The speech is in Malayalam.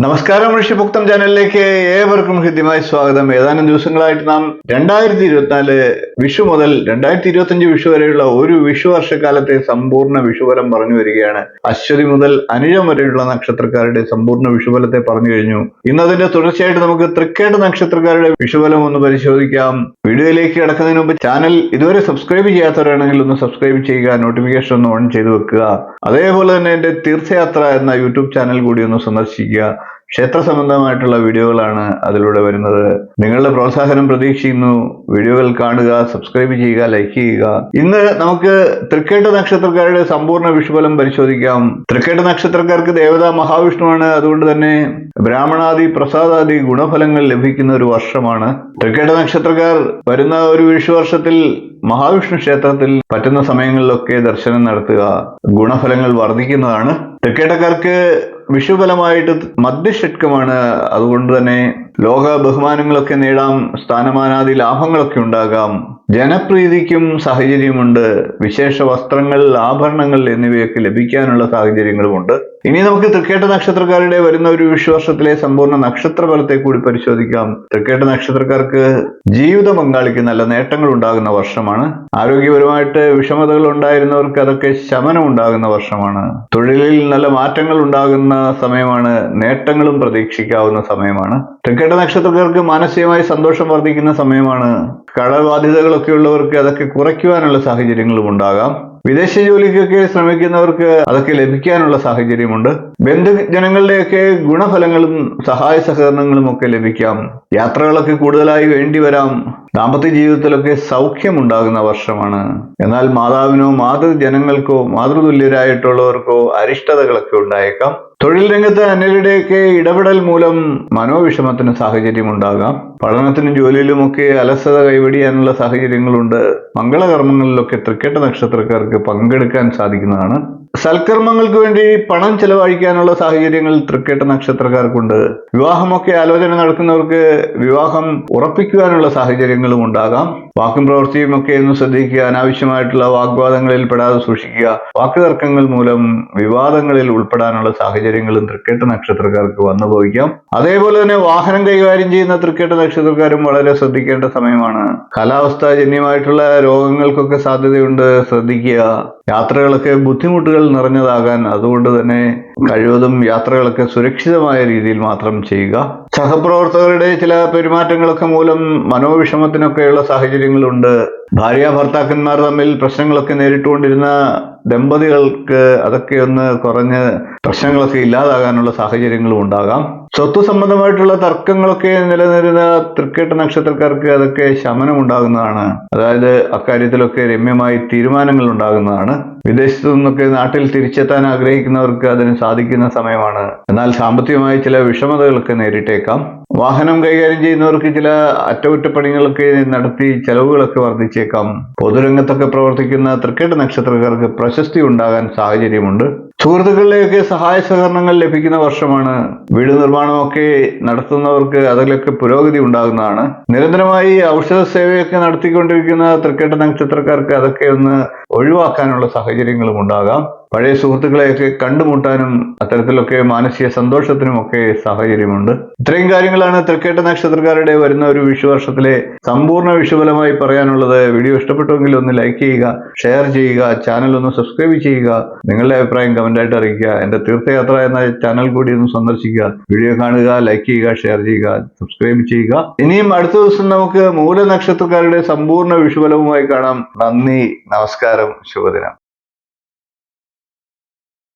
നമസ്കാരം, ഋഷിഭുക്തം ചാനലിലേക്ക് ഏവർക്കും ഹൃദ്യമായി സ്വാഗതം. ഏതാനും ദിവസങ്ങളായിട്ട് നാം 2024 വിഷു മുതൽ 2025 വിഷു വരെയുള്ള ഒരു വിഷു വർഷക്കാലത്തെ സമ്പൂർണ്ണ വിഷുഫലം പറഞ്ഞു വരികയാണ്. അശ്വതി മുതൽ അനിഴം വരെയുള്ള നക്ഷത്രക്കാരുടെ സമ്പൂർണ്ണ വിഷുഫലത്തെ പറഞ്ഞു കഴിഞ്ഞു. ഇന്നതിന്റെ തുടർച്ചയായിട്ട് നമുക്ക് തൃക്കേട്ട നക്ഷത്രക്കാരുടെ വിഷുഫലം ഒന്ന് പരിശോധിക്കാം. വീഡിയോയിലേക്ക് കിടക്കുന്നതിന് മുമ്പ് ചാനൽ ഇതുവരെ സബ്സ്ക്രൈബ് ചെയ്യാത്തവരാണെങ്കിൽ ഒന്ന് സബ്സ്ക്രൈബ് ചെയ്യുക, നോട്ടിഫിക്കേഷൻ ഒന്ന് ഓൺ ചെയ്ത് വെക്കുക. അതേപോലെ തന്നെ എന്റെ തീർത്ഥയാത്ര എന്ന യൂട്യൂബ് ചാനൽ കൂടി ഒന്ന് സന്ദർശിക്കുക. ക്ഷേത്ര സംബന്ധമായിട്ടുള്ള വീഡിയോകളാണ് അതിലൂടെ വരുന്നത്. നിങ്ങളുടെ പ്രോത്സാഹനം പ്രതീക്ഷിക്കുന്നു. വീഡിയോകൾ കാണുക, സബ്സ്ക്രൈബ് ചെയ്യുക, ലൈക്ക് ചെയ്യുക. ഇന്ന് നമുക്ക് തൃക്കേട്ട നക്ഷത്രക്കാരുടെ സമ്പൂർണ്ണ വിഷുഫലം പരിശോധിക്കാം. തൃക്കേട്ട നക്ഷത്രക്കാർക്ക് ദേവത മഹാവിഷ്ണുവാണ്. അതുകൊണ്ട് തന്നെ ബ്രാഹ്മണാദി പ്രസാദാദി ഗുണഫലങ്ങൾ ലഭിക്കുന്ന ഒരു വർഷമാണ്. തൃക്കേട്ട നക്ഷത്രക്കാർ വരുന്ന ഒരു വിഷു വർഷത്തിൽ മഹാവിഷ്ണു ക്ഷേത്രത്തിൽ പറ്റുന്ന സമയങ്ങളിലൊക്കെ ദർശനം നടത്തുക. ഗുണഫലങ്ങൾ വർദ്ധിക്കുന്നതാണ്. തൃക്കേട്ടക്കാർക്ക് വിഷുഫലമായിട്ട് മധ്യഷട്കമാണ്. അതുകൊണ്ട് തന്നെ ലോക ബഹുമാനങ്ങളൊക്കെ നേടാം, സ്ഥാനമാനാദി ലാഭങ്ങളൊക്കെ ഉണ്ടാകാം, ജനപ്രീതിക്കും സാഹചര്യമുണ്ട്, വിശേഷ വസ്ത്രങ്ങൾ, ആഭരണങ്ങൾ എന്നിവയൊക്കെ ലഭിക്കാനുള്ള സാഹചര്യങ്ങളുമുണ്ട്. ഇനി നമുക്ക് തൃക്കേട്ട നക്ഷത്രക്കാരുടെ വരുന്ന ഒരു വിഷുവർഷത്തിലെ സമ്പൂർണ്ണ നക്ഷത്രഫലത്തെ കൂടി പരിശോധിക്കാം. തൃക്കേട്ട നക്ഷത്രക്കാർക്ക് ജീവിത പങ്കാളിക്ക് നല്ല നേട്ടങ്ങൾ ഉണ്ടാകുന്ന വർഷമാണ്. ആരോഗ്യപരമായിട്ട് വിഷമതകൾ ഉണ്ടായിരുന്നവർക്ക് അതൊക്കെ ശമനം ഉണ്ടാകുന്ന വർഷമാണ്. തൊഴിലിൽ നല്ല മാറ്റങ്ങൾ ഉണ്ടാകുന്ന സമയമാണ്. നേട്ടങ്ങളും പ്രതീക്ഷിക്കാവുന്ന സമയമാണ്. തൃക്കേട്ട നക്ഷത്രക്കാർക്ക് മാനസികമായി സന്തോഷം വർദ്ധിക്കുന്ന സമയമാണ്. കടബാധ്യതകളൊക്കെ ഉള്ളവർക്ക് അതൊക്കെ കുറയ്ക്കുവാനുള്ള സാഹചര്യങ്ങളും ഉണ്ടാകാം. വിദേശ ജോലിക്കൊക്കെ ശ്രമിക്കുന്നവർക്ക് അതൊക്കെ ലഭിക്കാനുള്ള സാഹചര്യമുണ്ട്. ബന്ധുജനങ്ങളുടെയൊക്കെ ഗുണഫലങ്ങളും സഹായ സഹകരണങ്ങളും ഒക്കെ ലഭിക്കാം. യാത്രകളൊക്കെ കൂടുതലായി വേണ്ടി വരാം. ദാമ്പത്യ ജീവിതത്തിലൊക്കെ സൗഖ്യമുണ്ടാകുന്ന വർഷമാണ്. എന്നാൽ മാതാവിനോ മാതൃജനങ്ങൾക്കോ മാതൃതുല്യരായിട്ടുള്ളവർക്കോ അരിഷ്ടതകളൊക്കെ ഉണ്ടായേക്കാം. തൊഴിൽ രംഗത്ത് അന്യരുടെയൊക്കെ ഇടപെടൽ മൂലം മനോവിഷമത്തിന് സാഹചര്യം ഉണ്ടാകാം. പഠനത്തിനും ജോലിയിലുമൊക്കെ അലസത കൈവടിയാനുള്ള സാഹചര്യങ്ങളുണ്ട്. മംഗളകർമ്മങ്ങളിലൊക്കെ തൃക്കേട്ട നക്ഷത്രക്കാർക്ക് പങ്കെടുക്കാൻ സാധിക്കുന്നതാണ്. സൽക്കർമ്മങ്ങൾക്ക് വേണ്ടി പണം ചെലവഴിക്കാനുള്ള സാഹചര്യങ്ങൾ തൃക്കേട്ട നക്ഷത്രക്കാർക്കുണ്ട്. വിവാഹമൊക്കെ ആലോചന നടക്കുന്നവർക്ക് വിവാഹം ഉറപ്പിക്കുവാനുള്ള സാഹചര്യങ്ങളും ഉണ്ടാകാം. വാക്കും പ്രവൃത്തിയും ഒക്കെ ഒന്ന് ശ്രദ്ധിക്കുക. അനാവശ്യമായിട്ടുള്ള വാഗ്വാദങ്ങളിൽ പെടാതെ സൂക്ഷിക്കുക. വാക്കുതർക്കങ്ങൾ മൂലം വിവാദങ്ങളിൽ ഉൾപ്പെടാനുള്ള സാഹചര്യങ്ങളും തൃക്കേട്ട നക്ഷത്രക്കാർക്ക് വന്നു ഭവിക്കാം. അതേപോലെ തന്നെ വാഹനം കൈകാര്യം ചെയ്യുന്ന തൃക്കേട്ട നക്ഷത്രക്കാരും വളരെ ശ്രദ്ധിക്കേണ്ട സമയമാണ്. കാലാവസ്ഥാജന്യമായിട്ടുള്ള രോഗങ്ങൾക്കൊക്കെ സാധ്യതയുണ്ട്, ശ്രദ്ധിക്കുക. യാത്രകളൊക്കെ ബുദ്ധിമുട്ടുകൾ നിറഞ്ഞതാകാൻ, അതുകൊണ്ട് തന്നെ കഴിവതും യാത്രകളൊക്കെ സുരക്ഷിതമായ രീതിയിൽ മാത്രം ചെയ്യുക. സഹപ്രവർത്തകരുടെ ചില പെരുമാറ്റങ്ങളൊക്കെ മൂലം മനോവിഷമത്തിനൊക്കെയുള്ള സാഹചര്യങ്ങളുണ്ട്. ഭാര്യ ഭർത്താക്കന്മാർ തമ്മിൽ പ്രശ്നങ്ങളൊക്കെ നേരിട്ടുകൊണ്ടിരുന്ന ദമ്പതികൾക്ക് അതൊക്കെ ഒന്ന് കുറഞ്ഞ് പ്രശ്നങ്ങളൊക്കെ ഇല്ലാതാകാനുള്ള സാഹചര്യങ്ങളും ഉണ്ടാകാം. സ്വത്ത് സംബന്ധമായിട്ടുള്ള തർക്കങ്ങളൊക്കെ നിലനിരുന്ന തൃക്കേട്ട നക്ഷത്രക്കാർക്ക് അതൊക്കെ ശമനം ഉണ്ടാകുന്നതാണ്. അതായത് അക്കാര്യത്തിലൊക്കെ രമ്യമായി തീരുമാനങ്ങൾ ഉണ്ടാകുന്നതാണ്. വിദേശത്തു നിന്നൊക്കെ നാട്ടിൽ തിരിച്ചെത്താൻ ആഗ്രഹിക്കുന്നവർക്ക് അതിന് സാധിക്കുന്ന സമയമാണ്. എന്നാൽ സാമ്പത്തികമായി ചില വിഷമതകളൊക്കെ നേരിട്ടേക്കാം. വാഹനം കൈകാര്യം ചെയ്യുന്നവർക്ക് ചില അറ്റകുറ്റപ്പണികളൊക്കെ നടത്തി ചെലവുകളൊക്കെ വർദ്ധിച്ചേക്കാം. പൊതുരംഗത്തൊക്കെ പ്രവർത്തിക്കുന്ന തൃക്കേട്ട നക്ഷത്രക്കാർക്ക് പ്രശസ്തി ഉണ്ടാകാൻ സാഹചര്യമുണ്ട്. സുഹൃത്തുക്കളുടെയൊക്കെ സഹായ സഹകരണങ്ങൾ ലഭിക്കുന്ന വർഷമാണ്. വീട് നിർമ്മാണമൊക്കെ നടത്തുന്നവർക്ക് അതിലൊക്കെ പുരോഗതി ഉണ്ടാകുന്നതാണ്. നിരന്തരമായി ഔഷധ സേവയൊക്കെ നടത്തിക്കൊണ്ടിരിക്കുന്ന തൃക്കേട്ട നക്ഷത്രക്കാർക്ക് അതൊക്കെ ഒന്ന് ഒഴിവാക്കാനുള്ള സാഹചര്യങ്ങളും ഉണ്ടാകാം. പഴയ സുഹൃത്തുക്കളെയൊക്കെ കണ്ടുമുട്ടാനും അത്തരത്തിലൊക്കെ മാനസിക സന്തോഷത്തിനും ഒക്കെ സാഹചര്യമുണ്ട്. ഇത്രയും കാര്യങ്ങളാണ് തൃക്കേട്ട നക്ഷത്രക്കാരുടെ വരുന്ന ഒരു വിഷുവർഷത്തിലെ സമ്പൂർണ്ണ വിഷുഫലമായി പറയാനുള്ളത്. വീഡിയോ ഇഷ്ടപ്പെട്ടുവെങ്കിൽ ഒന്ന് ലൈക്ക് ചെയ്യുക, ഷെയർ ചെയ്യുക, ചാനൽ ഒന്ന് സബ്സ്ക്രൈബ് ചെയ്യുക. നിങ്ങളുടെ അഭിപ്രായം കമന്റായിട്ട് അറിയിക്കുക. എന്റെ തീർത്ഥയാത്ര എന്ന ചാനൽ കൂടി ഒന്ന് സന്ദർശിക്കുക. വീഡിയോ കാണുക, ലൈക്ക് ചെയ്യുക, ഷെയർ ചെയ്യുക, സബ്സ്ക്രൈബ് ചെയ്യുക. ഇനിയും അടുത്ത ദിവസം നമുക്ക് മൂല നക്ഷത്രക്കാരുടെ സമ്പൂർണ്ണ വിഷുഫലവുമായി കാണാം. നന്ദി, നമസ്കാരം, ശുഭദിനം.